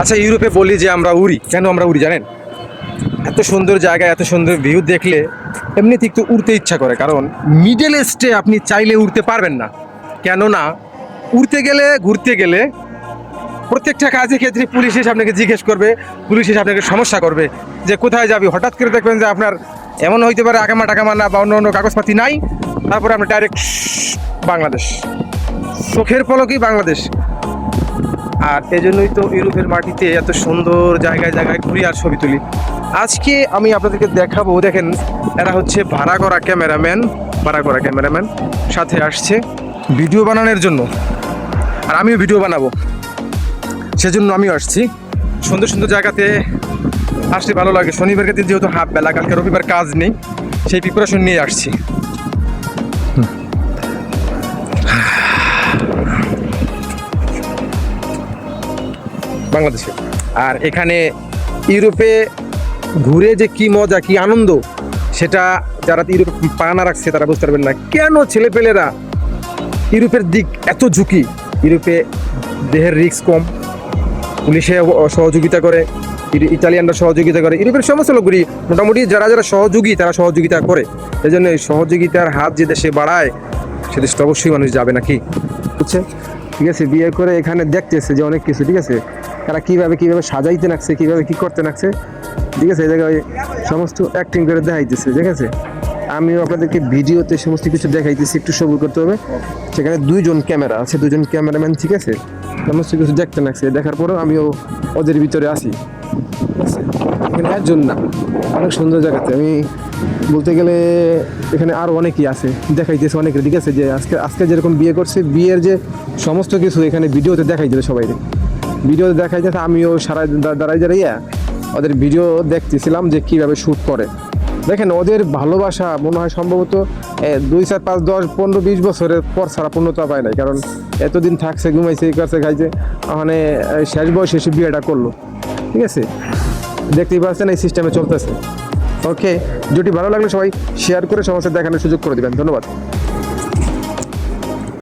আচ্ছা, ইউরোপে বলি যে আমরা উড়ি, কেন আমরা উড়ি জানেন? এত সুন্দর জায়গায় এত সুন্দর ভিউ দেখলে এমনি ঠিক তো উড়তে ইচ্ছা করে, কারণ মিডল ইস্টে আপনি চাইলে উড়তে পারবেন না। কেননা উড়তে গেলে ঘুরতে গেলে প্রত্যেকটা কাজের ক্ষেত্রে পুলিশ এসে আপনাকে জিজ্ঞেস করবে, পুলিশ এসে আপনাকে সমস্যা করবে যে কোথায় যাবি। হঠাৎ করে দেখবেন যে আপনার এমন হইতে পারে আকামা টাকামা না বা অন্য অন্য কাগজপাতি নাই, তারপরে আপনি ডাইরেক্ট বাংলাদেশ, চোখের পলকেই বাংলাদেশ। আর এই জন্যই তো ইউরোপের মাটিতে এত সুন্দর জায়গায় জায়গায় ঘুরি আর ছবি তুলি। আজকে আমি আপনাদেরকে দেখাবো, দেখেন এরা হচ্ছে ভাড়া করা ক্যামেরাম্যান সাথে আসছে ভিডিও বানানোর জন্য, আর আমিও ভিডিও বানাবো, সেজন্য আমিও আসছি। সুন্দর সুন্দর জায়গাতে আসলে ভালো লাগে। শনিবারকে দিন যেহেতু হাফ বেলা, কালকে রবিবার কাজ নেই, সেই প্রিপারেশন নিয়ে আসছি। বাংলাদেশে আর এখানে ইউরোপে ঘুরে যে কি মজা কি আনন্দ, সেটা যারা ইউরোপে পা না রাখছে তারা বুঝতে পারবেন না কেন ছেলেপেলেরা ইউরোপের দিক এত ঝুঁকি। ইউরোপে দেহের রিস্ক কম, পুলিশে সহযোগিতা করে, ইতালিয়ানরা সহযোগিতা করে, ইউরোপের সমস্ত লোকগুলি মোটামুটি যারা যারা সহযোগী তারা সহযোগিতা করে। এই জন্য এই সহযোগিতার হাত যে দেশে বাড়ায় সে দেশটা অবশ্যই মানুষ যাবে নাকি, বুঝছে? ঠিক আছে, বিয়ে করে এখানে দেখতেছে যে অনেক কিছু, ঠিক আছে, তারা কীভাবে সাজাইতে নাকছে, কীভাবে কী করতে নাকছে, ঠিক আছে, এই জায়গায় সমস্ত অ্যাক্টিং করে দেখাইতেছে, ঠিক আছে। আমিও আপনাদেরকে ভিডিওতে সমস্ত কিছু দেখাইতেছি, একটু সবুর করতে হবে। সেখানে দুইজন ক্যামেরা আছে, দুজন ক্যামেরাম্যান, ঠিক আছে, সমস্ত কিছু দেখতে নাকছে। দেখার পরেও আমিও ওদের ভিতরে আসি, ঠিক আছে। এখানে একজন না, অনেক সুন্দর জায়গাতে। আমি বলতে গেলে এখানে আরও অনেকেই আছে, দেখাইতেছে অনেকে, ঠিক আছে, যে আজকে যেরকম বিয়ে করছে, বিয়ের যে সমস্ত কিছু এখানে ভিডিওতে দেখাইতেছে, সবাই ভিডিওতে দেখাইতেছে। আমিও সারা দাঁড়াইয়া ওদের ভিডিও দেখতেছিলাম যে কীভাবে শ্যুট করে। দেখেন ওদের ভালোবাসা মনে হয় সম্ভবত 2, 4, 5, 10, 15, 20 বছরের পর ছাড়া পূর্ণতা পায় নাই, কারণ এতদিন থাকছে, ঘুমাইছে, এই করছে, খাইছে, ওখানে শেষ বয়সে এসে বিয়েটা করলো, ঠিক আছে। দেখতেই পাচ্ছেন এই সিস্টেমে চলতেছে। ওকে, ভিডিওটি ভালো লাগলে সবাই শেয়ার করে সমস্যা দেখানোর সুযোগ করে দেবেন। ধন্যবাদ।